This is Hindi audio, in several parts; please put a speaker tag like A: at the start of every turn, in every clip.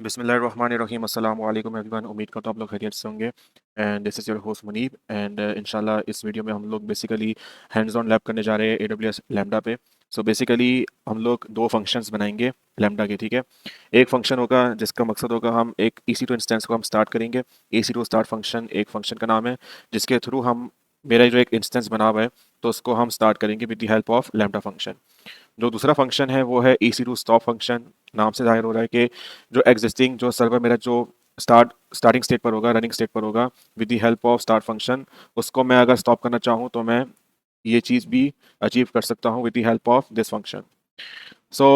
A: बिस्मिल्लाहिर्रहमानिर्रहीम अस्सलाम वालेकुम एवरीवन। उम्मीद करता हूँ आप लोग खैरियत से होंगे। And this is your host Munib एंड इंशाल्लाह इस वीडियो में हम लोग बेसिकली हैंड्स ऑन लैब करने जा रहे हैं AWS लैम्डा पे। सो बेसिकली हम लोग दो फंक्शंस बनाएंगे लैम्डा के, ठीक है। एक फंक्शन होगा जिसका मकसद होगा हम एक EC2 इंस्टेंस को हम स्टार्ट करेंगे। EC2 स्टार्ट फंक्शन एक फंक्शन का नाम है जिसके थ्रू हम मेरा जो एक इंस्टेंस बना हुआ है तो उसको हम स्टार्ट करेंगे with the help of lambda function. जो दूसरा फंक्शन है वो है EC2 स्टॉप फंक्शन। नाम से जाहिर हो रहा है कि जो एग्जिस्टिंग जो सर्वर मेरा जो स्टार्टिंग स्टेट पर होगा, रनिंग स्टेट पर होगा, with the help of start function उसको मैं अगर स्टॉप करना चाहूँ तो मैं ये चीज़ भी अचीव कर सकता हूँ with the help of this function. So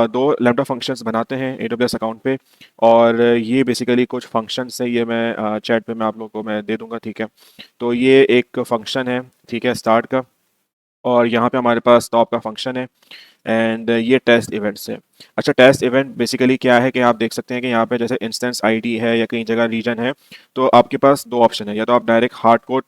A: दो लैम्डा फंक्शंस बनाते हैं AWS अकाउंट पे। और ये बेसिकली कुछ फंक्शंस है, ये मैं चैट पे मैं आप लोगों को मैं दे दूंगा, ठीक है। तो ये एक फंक्शन है, ठीक है, स्टार्ट का। और यहाँ पे हमारे पास स्टॉप का फंक्शन है एंड ये टेस्ट इवेंट्स है। अच्छा, टेस्ट इवेंट बेसिकली क्या है कि आप देख सकते हैं कि यहाँ पे जैसे इंस्टेंस आईडी है या कहीं जगह रीजन है, तो आपके पास दो ऑप्शन है, या तो आप डायरेक्ट हार्ड कोड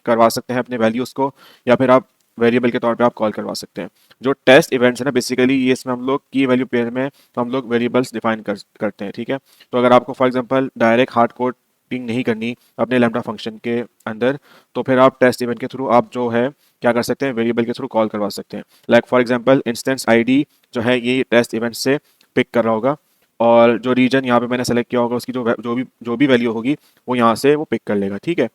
A: करवा सकते हैं अपने वैल्यूज़ को, या फिर आप वेरिएबल के तौर पे आप कॉल करवा सकते हैं। जो टेस्ट इवेंट्स है ना, बेसिकली ये इसमें हम लोग की वैल्यू पेयर में तो हम लोग वेरिएबल्स डिफाइन करते हैं, ठीक है। तो अगर आपको for example direct hard coding नहीं करनी अपने लैम्डा फंक्शन के अंदर, तो फिर आप टेस्ट इवेंट के थ्रू आप जो है क्या कर सकते हैं, वेरिएबल के थ्रू कॉल करवा सकते हैं। Like for example instance ID जो है ये टेस्ट इवेंट से पिक कर रहा होगा, और जो रीजन यहाँ पे मैंने सेलेक्ट किया होगा उसकी जो भी वैल्यू होगी वो यहाँ से वो पिक कर लेगा, ठीक है।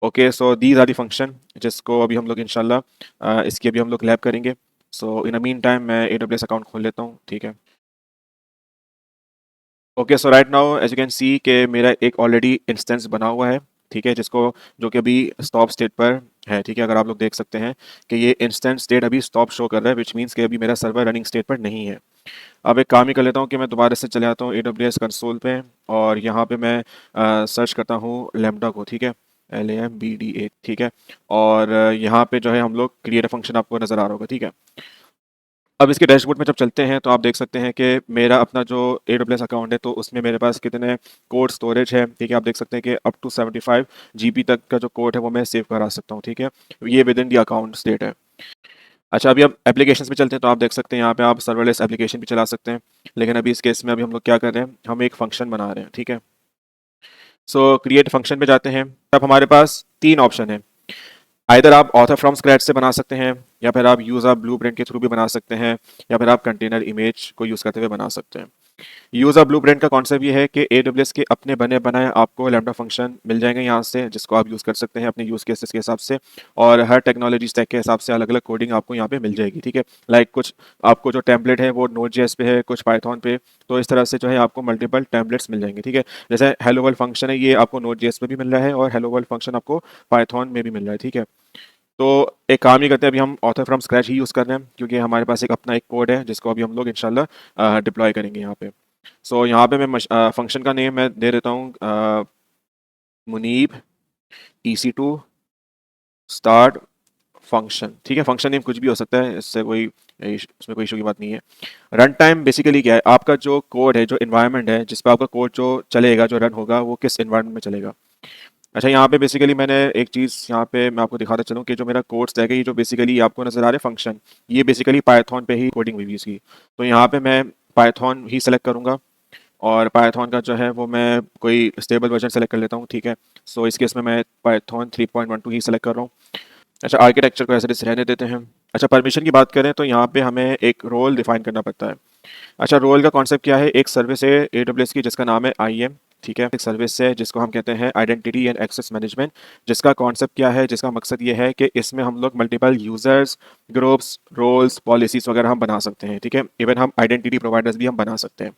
A: Okay, so these are the function जिसको अभी हम लोग इंशाल्लाह इसकी अभी हम लोग लैब करेंगे। So in a meantime मैं AWS अकाउंट खोल लेता हूँ, ठीक है। Okay, so right now as you can see कि मेरा एक ऑलरेडी इंस्टेंस बना हुआ है, ठीक है, जिसको जो कि अभी स्टॉप स्टेट पर है, ठीक है। अगर आप लोग देख सकते हैं कि ये इंस्टेंस स्टेट अभी स्टॉप शो कर रहा है, विच मीन्स कि अभी मेरा सर्वर रनिंग स्टेट पर नहीं है। अब एक काम ही कर लेता हूँ कि मैं दोबारा से चले आता हूँ AWS कंसोल पे, और यहाँ पे मैं सर्च करता हूँ लैम्डा को, ठीक है, LAMBDA, ठीक है। और यहाँ पे जो है हम लोग क्रिएट फंक्शन आपको नज़र आ रहा होगा, ठीक है। अब इसके डैशबोर्ड में जब चलते हैं तो आप देख सकते हैं कि मेरा अपना जो AWS अकाउंट है तो उसमें मेरे पास कितने कोड स्टोरेज है, ठीक है। आप देख सकते हैं कि अप टू 75 GB तक का जो कोड है वो मैं सेव करा सकता हूँ, ठीक है। ये with in the account state है। अच्छा, अभी अब एप्लीकेशंस पे चलते हैं तो आप देख सकते हैं यहाँ पे आप सर्वरलेस एप्लीकेशन भी चला सकते हैं। लेकिन अभी इस केस में अभी हम लोग क्या कर रहे हैं, हम एक फंक्शन बना रहे हैं, ठीक है। सो क्रिएट फंक्शन पे जाते हैं। अब हमारे पास तीन ऑप्शन है। आइदर आप ऑथर फ्रॉम स्क्रैच से बना सकते हैं, या फिर आप यूज़ ऑफ ब्लूप्रिंट के थ्रू भी बना सकते हैं, या फिर आप कंटेनर इमेज को यूज़ करते हुए बना सकते हैं। यूज़ ऑफ ब्लूप्रिंट का कॉन्सेप्ट ये है कि AWS के अपने बने बनाए आपको लैम्डा फंक्शन मिल जाएंगे यहाँ से, जिसको आप यूज़ कर सकते हैं अपने यूज़ केसेस के हिसाब से। और हर टेक्नोलॉजी स्टैक के हिसाब से अलग अलग कोडिंग आपको यहाँ पे मिल जाएगी, ठीक है। लाइक कुछ आपको जो टेम्पलेट है वो Node.js पे है, कुछ पाइथन पे। तो इस तरह से जो है आपको मल्टीपल टेम्पलेट्स मिल जाएंगे, ठीक है। जैसे हेलो वर्ल्ड फंक्शन है, ये आपको Node.js पे भी मिल रहा है, और हेलो वर्ल्ड फंक्शन आपको पाइथन में भी मिल रहा है, ठीक है। तो एक काम ही करते हैं, अभी हम author from scratch he use कर रहे हैं क्योंकि हमारे पास एक अपना एक कोड है जिसको अभी हम लोग इंशाल्लाह डिप्लॉय करेंगे यहाँ पे। सो यहाँ पे मैं फंक्शन का नेम मैं दे देता हूँ मुनीब EC2 स्टार्ट फंक्शन, ठीक है। फंक्शन नेम कुछ भी हो सकता है, इससे कोई इसमें कोई इशू की बात नहीं है। रन टाइम बेसिकली क्या है, आपका जो कोड है, जो इन्वायरमेंट है जिस पर आपका कोड जो चलेगा, जो रन होगा, वो किस इन्वायरमेंट में चलेगा। अच्छा, यहाँ पे बेसिकली मैंने एक चीज़ यहाँ पे मैं आपको दिखाता चलूँ कि जो मेरा कोड स्टैक है, ये जो बेसिकली आपको नज़र आ रहा है फंक्शन, ये बेसिकली पाइथन पे ही कोडिंग हुई हुई है इसकी। तो यहाँ पे मैं पाइथन ही सेलेक्ट करूँगा, और पाइथन का जो है वो मैं कोई स्टेबल वर्जन सेलेक्ट कर लेता हूँ, ठीक है। सो इस केस में मैं पाइथन 3.12 ही सेलेक्ट कर रहा हूँ। अच्छा, आर्किटेक्चर को ऐसे रहने देते हैं। अच्छा, परमिशन की बात करें तो यहाँ पे हमें एक रोल डिफाइन करना पड़ता है। अच्छा, रोल का कॉन्सेप्ट क्या है, एक सर्विस है AWS की जिसका नाम है IAM, ठीक है। एक सर्विस है जिसको हम कहते हैं आइडेंटिटी एंड एक्सेस मैनेजमेंट, जिसका कॉन्सेप्ट क्या है, जिसका मकसद ये है कि इसमें हम लोग multiple users, groups, roles, policies वगैरह हम बना सकते हैं, ठीक है। इवन हम आइडेंटिटी प्रोवाइडर्स भी हम बना सकते हैं।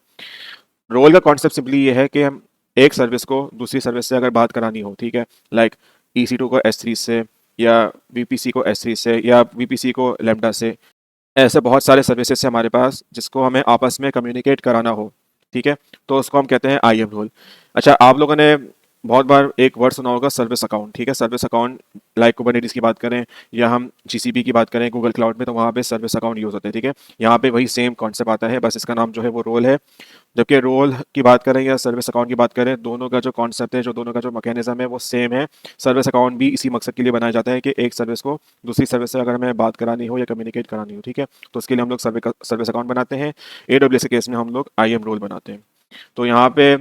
A: रोल का कॉन्सेप्ट सिंपली ये है कि हम एक सर्विस को दूसरी सर्विस से अगर बात करानी हो, ठीक है, लाइक EC2 को S3 से, या VPC को S3 से, या VPC को लैम्डा से, ऐसे बहुत सारे सर्विसेज है हमारे पास जिसको हमें आपस में कम्युनिकेट कराना हो, ठीक है। तो उसको हम कहते हैं IAM रोल। अच्छा, आप लोगों ने बहुत बार एक वर्ड सुना होगा सर्विस अकाउंट, ठीक है। सर्विस अकाउंट लाइक कुबरनेटिस की बात करें, या हम GCP की बात करें गूगल क्लाउड में, तो वहाँ पे सर्विस अकाउंट यूज़ होते हैं, ठीक है। यहाँ पे वही सेम कॉन्सेप्ट आता है, बस इसका नाम जो है वो रोल है। जबकि रोल की बात करें या सर्विस अकाउंट की बात करें, दोनों का जो कॉन्सेप्ट है, जो दोनों का जो मैकेनिज्म है वो सेम है। सर्विस अकाउंट भी इसी मकसद के लिए बनाया जाता है कि एक सर्विस को दूसरी सर्विस से अगर हमें बात करानी हो या कम्युनिकेट करानी हो, ठीक है, तो उसके लिए हम लोग सर्विस अकाउंट बनाते हैं। AWS के केस में हम लोग IAM रोल बनाते हैं। तो यहाँ पे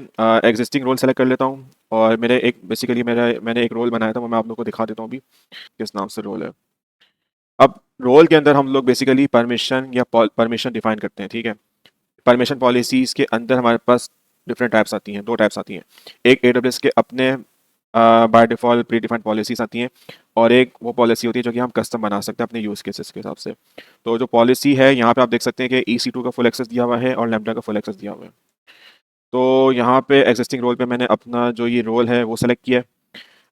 A: एग्जिस्टिंग रोल सेलेक्ट कर लेता हूँ और मेरे एक बेसिकली मैंने एक रोल बनाया था, वो मैं आप लोग को दिखा देता हूँ अभी किस नाम से रोल है। अब रोल के अंदर हम लोग बेसिकली परमिशन या परमिशन डिफाइन करते हैं, ठीक है। परमिशन पॉलिसीज के अंदर हमारे पास डिफरेंट टाइप्स आती हैं, दो टाइप्स आती हैं। एक AWS के अपने by default pre defined policies आती हैं और एक वो पॉलिसी होती है जो कि हम कस्टम बना सकते हैं अपने यूज़ केसेस के हिसाब से। तो जो पॉलिसी है यहाँ पे आप देख सकते हैं कि EC2 का फुल एक्सेस दिया हुआ है और लैम्ब्डा का फुल एक्सेस दिया हुआ है। तो यहाँ पे एग्जिस्टिंग रोल पे मैंने अपना जो ये रोल है वो सेलेक्ट किया है।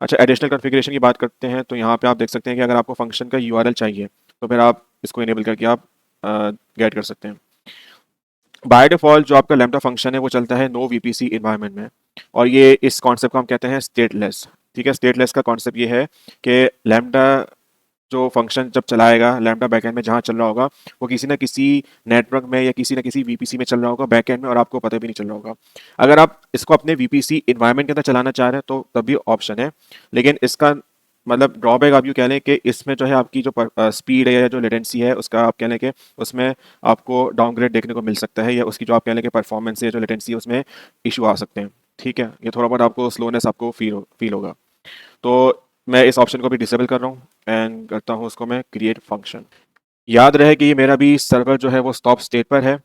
A: अच्छा, एडिशनल कॉन्फ़िगरेशन की बात करते हैं तो यहाँ पे आप देख सकते हैं कि अगर आपको फंक्शन का URL चाहिए तो फिर आप इसको इनेबल करके आप गेट कर सकते हैं। बाय डिफ़ॉल्ट जो आपका लैम्ब्डा फंक्शन है वो चलता है नो VPC एनवायरनमेंट में और ये इस कॉन्सेप्ट को हम कहते हैं स्टेटलेस, ठीक है। स्टेटलेस का कॉन्सेप्ट ये है कि लैम्ब्डा जो फंक्शन जब चलाएगा लैम्ब्डा बैकएंड में जहाँ चल रहा होगा वो किसी ना किसी नेटवर्क में या किसी ना किसी VPC में चल रहा होगा बैकएंड में और आपको पता भी नहीं चल रहा होगा। अगर आप इसको अपने VPC एनवायरनमेंट के अंदर चलाना चाह रहे हैं तो तब भी ऑप्शन है, लेकिन इसका मतलब ड्रॉबैक आप यूँ कह लें कि इसमें जो है आपकी जो स्पीड है या जो लेटेंसी है उसका आप कह लें कि उसमें आपको डाउनग्रेड देखने को मिल सकता है या उसकी जो आप कह लें कि परफॉर्मेंस है जो लेटेंसी है उसमें इशू आ सकते हैं, ठीक है। ये थोड़ा बहुत आपको स्लोनेस आपको फील होगा। तो मैं इस ऑप्शन को भी डिसेबल कर रहा हूँ एंड करता हूँ उसको मैं क्रिएट फंक्शन। याद रहे कि ये मेरा भी सर्वर जो है वो स्टॉप स्टेट पर है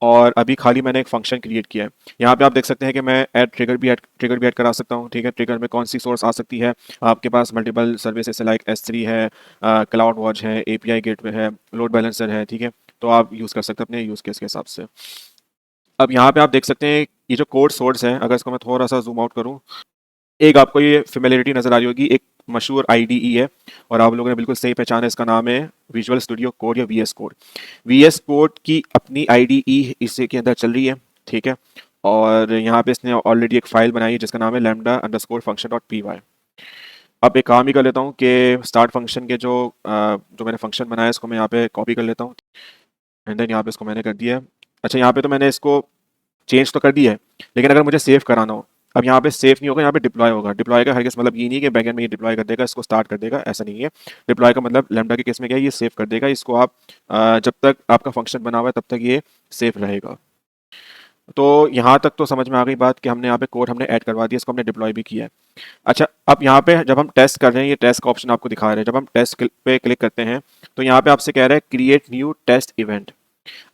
A: और अभी खाली मैंने एक फंक्शन क्रिएट किया है। यहाँ पे आप देख सकते हैं कि मैं ट्रिगर भी ऐड करा सकता हूँ, ठीक है। ट्रिगर में कौन सी सोर्स आ सकती है, आपके पास मल्टीपल सर्विसेज लाइक S3 है, क्लाउड वॉच है, API गेटवे है, लोड बैलेंसर है, ठीक है। तो आप यूज़ कर सकते हैं अपने यूज़ केस के हिसाब से। अब यहाँ पे आप देख सकते हैं ये जो कोड सोर्स है, अगर इसको मैं थोड़ा सा जूम आउट करूँ, एक आपको ये फेमिलियरिटी नज़र आ रही होगी, एक मशहूर IDE है और आप लोगों ने बिल्कुल सही पहचाना, इसका नाम है विजुअल स्टूडियो कोड या VS कोड। VS कोड की अपनी IDE इसी के अंदर चल रही है, ठीक है। और यहाँ पे इसने ऑलरेडी एक फाइल बनाई है जिसका नाम है lambda_function.py। अब एक काम ही कर लेता हूँ कि स्टार्ट फंक्शन के जो मैंने फंक्शन बनाया है इसको मैं यहाँ पे कॉपी कर लेता हूँ एंड देन यहाँ पे इसको मैंने कर दिया है। अच्छा, यहाँ पे तो मैंने इसको चेंज तो कर दिया है, लेकिन अगर मुझे सेव कराना हो, अब यहाँ पे सेव नहीं होगा, यहाँ पे डिप्लॉय होगा। डिप्लॉय का हरगिज़ मतलब ये नहीं है कि बैकएंड में ये डिप्लॉय कर देगा, इसको स्टार्ट कर देगा, ऐसा नहीं है। डिप्लॉय का मतलब लैम्ब्डा के केस में क्या है, ये सेव कर देगा इसको। आप जब तक आपका फंक्शन बना हुआ है तब तक ये सेव रहेगा। तो यहाँ तक तो समझ में आ गई बात कि हमने यहाँ पे कोड हमने ऐड करवा दिया, इसको हमने डिप्लॉय भी किया है। अच्छा, अब यहाँ पे जब हम टेस्ट कर रहे हैं, ये टेस्ट का ऑप्शन आपको दिखा रहे हैं, जब हम टेस्ट पे क्लिक करते हैं तो यहाँ पे आपसे कह रहा है क्रिएट न्यू टेस्ट इवेंट।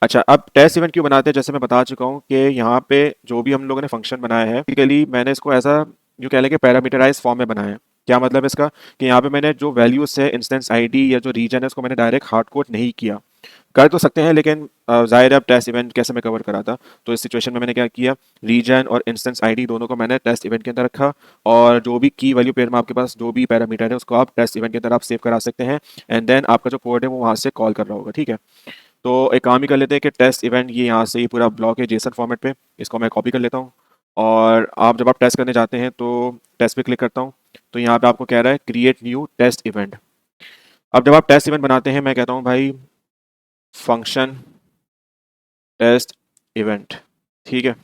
A: अच्छा, अब टेस्ट इवेंट क्यों बनाते हैं, जैसे मैं बता चुका हूँ कि यहाँ पे जो भी हम लोगों ने फंक्शन बनाया है बेसिकली मैंने इसको ऐसा यूँ कह लें कि पैरामीटराइज फॉर्म में बनाया है। क्या मतलब है इसका, कि यहाँ पे मैंने जो वैल्यूज है इंस्टेंस ID या जो रीजन है उसको मैंने डायरेक्ट हार्ड कोड नहीं किया। कर तो सकते हैं लेकिन ज़ाहिर है अब टेस्ट इवेंट कैसे मैं कवर करा था, तो इस सिचुएशन में मैंने क्या किया, रीजन और इंस्टेंस ID दोनों को मैंने टेस्ट इवेंट के अंदर रखा और जो भी की वैल्यू पेयर में आपके पास जो भी पैरामीटर है उसको आप टेस्ट इवेंट के अंदर आप सेव करा सकते हैं एंड देन आपका जो कोड है वो वहाँ से कॉल कर रहा होगा, ठीक है। तो एक काम ही कर लेते हैं कि टेस्ट इवेंट ये यहाँ से ये पूरा ब्लॉक है जेसन फॉर्मेट पे, इसको मैं कॉपी कर लेता हूँ और आप जब आप टेस्ट करने जाते हैं तो टेस्ट पे क्लिक करता हूँ तो यहाँ पे आपको कह रहा है क्रिएट न्यू टेस्ट इवेंट। अब जब आप टेस्ट इवेंट बनाते हैं मैं कहता हूँ भाई फंक्शन टेस्ट इवेंट, ठीक है।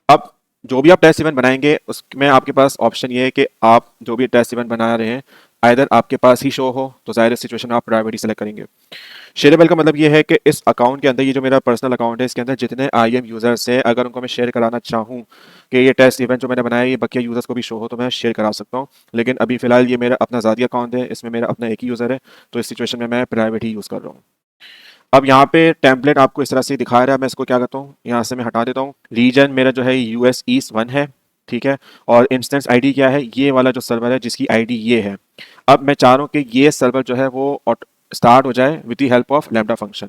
A: अब जो भी आप टेस्ट इवेंट बनाएंगे उसमें आपके पास ऑप्शन ये है कि आप जो भी टेस्ट इवेंट बना रहे हैं आइदर आपके पास ही शो हो, तो ज़ाहिर सिचुएशन में आप प्राइवेट ही सेलेक्ट करेंगे। शेयरेबल का मतलब ये है कि इस अकाउंट के अंदर, ये जो मेरा पर्सनल अकाउंट है इसके अंदर जितने IAM यूज़र्स हैं अगर उनको मैं शेयर कराना चाहूँ कि ये टेस्ट इवेंट जो मैंने बनाया है ये बाकी यूज़र्स को भी शो हो तो मैं शेयर करा सकता हूँ, लेकिन अभी फ़िलहाल ये मेरा अपना ज़ाती अकाउंट है, इसमें मेरा अपना एक ही यूज़र है, तो इस सिचुएशन में मैं प्राइवेट ही यूज़ कर रहा हूँ। अब यहाँ पे टेम्पलेट आपको इस तरह से दिखा रहा है, मैं इसको क्या करता हूँ यहाँ से मैं हटा देता हूँ। रीजन मेरा जो है US East 1 है, ठीक है। और इंस्टेंस ID क्या है, ये वाला जो सर्वर है जिसकी ID ये है। अब मैं चाह रहा हूँ कि ये सर्वर जो है वो स्टार्ट हो जाए with the help of lambda function.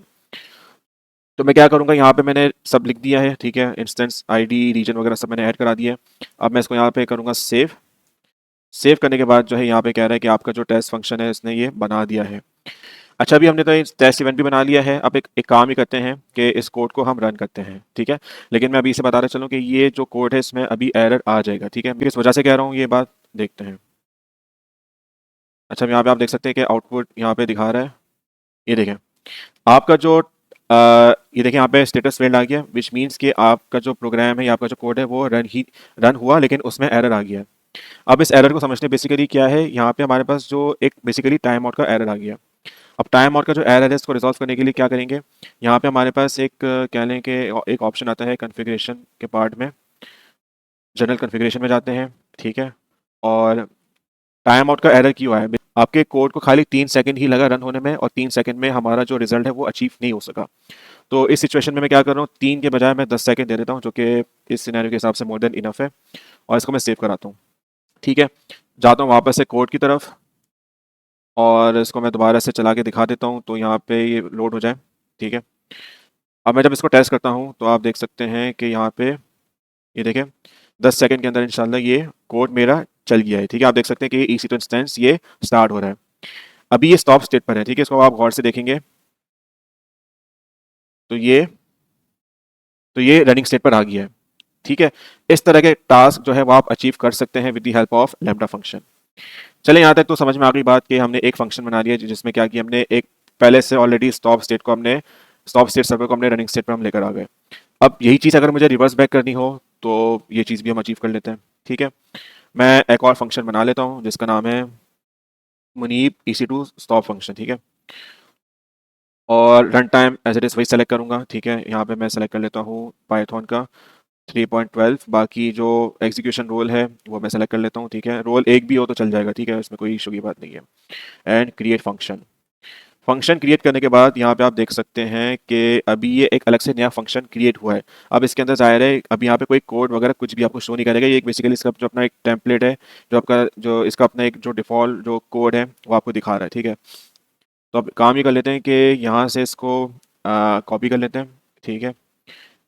A: तो मैं क्या करूँगा, यहाँ पे मैंने सब लिख दिया है, ठीक है। इंस्टेंस ID रीजन वगैरह सब मैंने ऐड करा दिया है। अब मैं इसको यहाँ पे करूँगा सेव। सेव करने के बाद जो है यहाँ पे कह रहा है कि आपका जो टेस्ट फंक्शन है इसने ये बना दिया है। अच्छा, अभी हमने तो टेस्ट इवेंट भी बना लिया है, अब एक काम ही करते हैं कि इस कोड को हम रन करते हैं, ठीक है। लेकिन मैं अभी इसे बताना चलूँ कि ये जो कोड है इसमें अभी एरर आ जाएगा, ठीक है। मैं किस वजह से कह रहा हूँ ये बात देखते हैं। अच्छा, यहाँ पे आप देख सकते हैं कि आउटपुट यहाँ पे दिखा रहा है, ये देखें आपका जो ये देखें यहाँ पे स्टेटस फेल्ड आ गया, विच मीन्स कि आपका जो प्रोग्राम है या आपका जो कोड है वो रन हुआ लेकिन उसमें एरर आ गया। अब इस एरर को समझने बेसिकली क्या है, यहाँ पे हमारे पास जो एक बेसिकली टाइम आउट का एरर आ गया। अब टाइम आउट का जो एरर है इसको रिजॉल्व करने के लिए क्या करेंगे, यहाँ पे हमारे पास एक कह लें कि एक ऑप्शन आता है कॉन्फ़िगरेशन के पार्ट में, जनरल कॉन्फ़िगरेशन में जाते हैं, ठीक है। और टाइम आउट का एरर क्यों आया, आपके कोड को खाली 3 सेकंड ही लगा रन होने में और 3 सेकंड में हमारा जो रिजल्ट है वो अचीव नहीं हो सका। तो इस सिचुएशन में मैं क्या कर रहा हूँ, 3 के बजाय मैं 10 सेकंड दे देता हूँ, जो कि इस सिनेरियो के हिसाब से मोर देन इनफ है। और इसको मैं सेव कराता हूँ, ठीक है। जाता हूँ वापस से कोड की तरफ और इसको मैं दोबारा से चला के दिखा देता हूँ, तो यहाँ पे ये लोड हो जाए, ठीक है। अब मैं जब इसको टेस्ट करता हूँ तो आप देख सकते हैं कि यहाँ पे ये देखें 10 सेकंड के अंदर इंशाल्लाह ये कोड मेरा चल गया है, ठीक है। आप देख सकते हैं कि EC2 तो इंस्टेंस ये स्टार्ट हो रहा है। अभी ये स्टॉप स्टेट पर है, ठीक है। इसको आप गौर से देखेंगे तो ये रनिंग स्टेट पर आ गया है, ठीक है। इस तरह के टास्क जो है वो आप अचीव कर सकते हैं with the help of lambda function. चले यहाँ तक तो समझ में आ गई बात कि हमने एक फंक्शन बना लिया जिसमें क्या किया, हमने एक पहले से ऑलरेडी स्टॉप स्टेट सर्वर को हमने रनिंग स्टेट पर हम लेकर आ गए। अब यही चीज़ अगर मुझे रिवर्स बैक करनी हो तो ये चीज़ भी हम अचीव कर लेते हैं, ठीक है। मैं एक और फंक्शन बना लेता हूँ जिसका नाम है मुनीब EC2 स्टॉप फंक्शन, ठीक है। और run time as it is वही सेलेक्ट करूँगा, ठीक है। यहाँ पे मैं सेलेक्ट कर लेता हूँ पाइथन का 3.12। बाकी जो एग्जीक्यूशन रोल है वो मैं सेलेक्ट कर लेता हूँ, ठीक है। रोल एक भी हो तो चल जाएगा, ठीक है, इसमें कोई इशू की बात नहीं है। एंड क्रिएट फंक्शन क्रिएट करने के बाद यहाँ पे आप देख सकते हैं कि अभी ये एक अलग से नया फंक्शन क्रिएट हुआ है। अब इसके अंदर ज़ाहिर है अभी यहाँ पे कोई कोड वगैरह कुछ भी आपको शो नहीं करेगा, ये एक बेसिकली इसका जो अपना एक टेम्पलेट है, जो इसका अपना एक जो डिफ़ॉल्ट जो कोड है वो आपको दिखा रहा है, ठीक है। तो अब काम ये कर लेते हैं कि यहाँ से इसको कॉपी कर लेते हैं, ठीक है।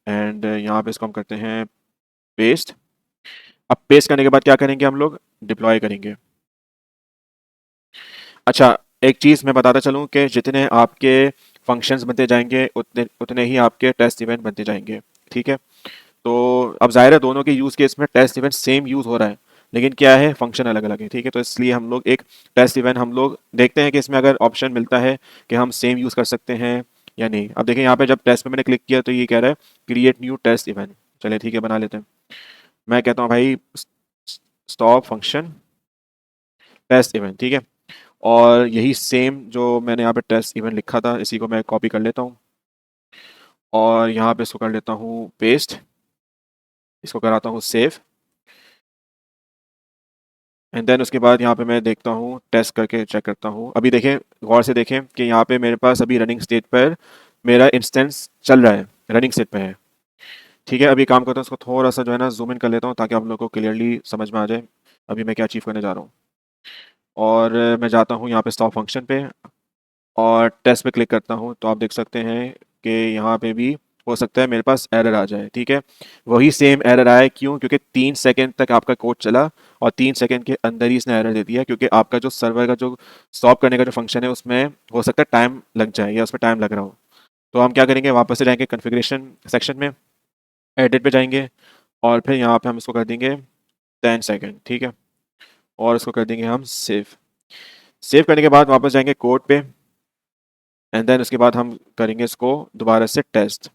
A: एंड यहाँ पे इसको हम करते हैं पेस्ट। अब पेस्ट करने के बाद क्या करेंगे, हम लोग डिप्लॉय करेंगे। अच्छा, एक चीज़ मैं बताता चलूँ कि जितने आपके फंक्शंस बनते जाएंगे उतने उतने ही आपके टेस्ट इवेंट बनते जाएंगे, ठीक है। तो अब ज़ाहिर है दोनों के यूज़ केस में टेस्ट इवेंट सेम यूज़ हो रहा है, लेकिन क्या है फंक्शन अलग अलग है, ठीक है। तो इसलिए हम लोग एक टेस्ट इवेंट हम लोग देखते हैं कि इसमें अगर ऑप्शन मिलता है कि हम सेम यूज़ कर सकते हैं या नहीं। अब देखें यहाँ पे जब टेस्ट पे मैंने क्लिक किया तो ये कह रहा है क्रिएट न्यू टेस्ट इवेंट। चलिए ठीक है, बना लेते हैं। मैं कहता हूँ भाई स्टॉप फंक्शन टेस्ट इवेंट, ठीक है। और यही सेम जो मैंने यहाँ पे टेस्ट इवेंट लिखा था इसी को मैं कॉपी कर लेता हूँ और यहाँ पे इसको कर लेता हूँ पेस्ट, इसको कराता हूँ सेव। एंड देन उसके बाद यहाँ पे मैं देखता हूँ टेस्ट करके चेक करता हूँ। अभी देखें, गौर से देखें कि यहाँ पे मेरे पास अभी रनिंग स्टेट पर मेरा इंस्टेंस चल रहा है, रनिंग स्टेट पे है, ठीक है। अभी काम करता हूँ, इसको थोड़ा सा जो है ना जूम इन कर लेता हूँ ताकि आप लोगों को क्लियरली समझ में आ जाए अभी मैं क्या अचीव करने जा रहा हूँ। और मैं जाता हूँ यहाँ पे स्टॉप फंक्शन पे और टेस्ट पे क्लिक करता हूँ तो आप देख सकते हैं कि यहाँ पे भी हो सकता है मेरे पास एरर आ जाए, ठीक है। वही सेम एरर आया, क्यों, क्योंकि 3 सेकंड तक आपका कोड चला और 3 सेकंड के अंदर ही इसने एरर दे दिया, क्योंकि आपका जो सर्वर का जो स्टॉप करने का जो फंक्शन है उसमें हो सकता है टाइम लग जाए या उसमें टाइम लग रहा हो। तो हम क्या करेंगे, वापस से जाएंगे कन्फिग्रेशन सेक्शन में, एडिट पे जाएंगे और फिर यहाँ पे हम इसको कर देंगे 10 सेकंड, ठीक है। और इसको कर देंगे हम सेव। सेव करने के बाद वापस जाएंगे कोड पे एंड देन उसके बाद हम करेंगे इसको दोबारा से टेस्ट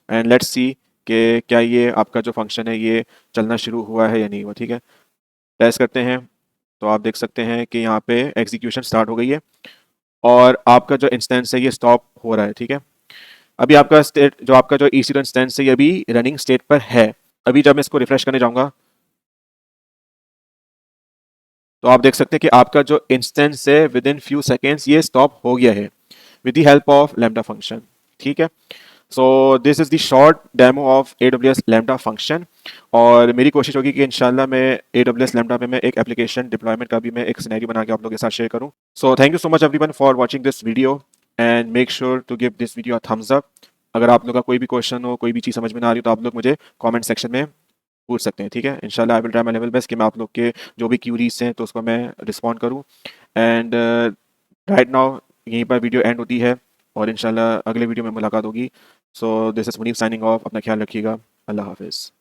A: एंड लेट्स सी कि क्या ये आपका जो फंक्शन है ये चलना शुरू हुआ है या नहीं हुआ, ठीक है। टेस्ट करते हैं तो आप देख सकते हैं कि यहाँ पे एग्जीक्यूशन स्टार्ट हो गई है और आपका जो इंस्टेंस है ये स्टॉप हो रहा है, ठीक है। अभी आपका स्टेट जो आपका जो EC2 इंस्टेंस है ये अभी रनिंग स्टेट पर है। अभी जब मैं इसको रिफ्रेश करने जाऊंगा तो आप देख सकते हैं कि आपका जो इंस्टेंस है विद इन फ्यू सेकेंड्स ये स्टॉप हो गया है with the help of lambda function, ठीक है। सो this is the short demo of AWS lambda function. और मेरी कोशिश होगी कि इंशाल्लाह मैं AWS लैम्बडा पे मैं एक एप्लीकेशन डिप्लॉयमेंट का भी मैं एक सिनेरियो बना के आप लोगों के साथ शेयर करूं। So thank you so much everyone for watching this video and make sure to give this video a thumbs up. अगर आप लोग का कोई भी क्वेश्चन हो, कोई भी चीज़ समझ में ना आ रही हो तो आप लोग मुझे कमेंट सेक्शन में पूछ सकते हैं, ठीक है। इंशाल्लाह I will try my level best कि मैं आप लोग के जो भी क्यूरीज हैं तो उसको मैं रिस्पॉन्ड करूँ। एंड राइट नाउ यहीं पर वीडियो एंड होती है और इंशाल्लाह अगले वीडियो में मुलाकात होगी। So this is Munib signing off. अपना ख्याल रखिएगा। अल्लाह हाफिज़।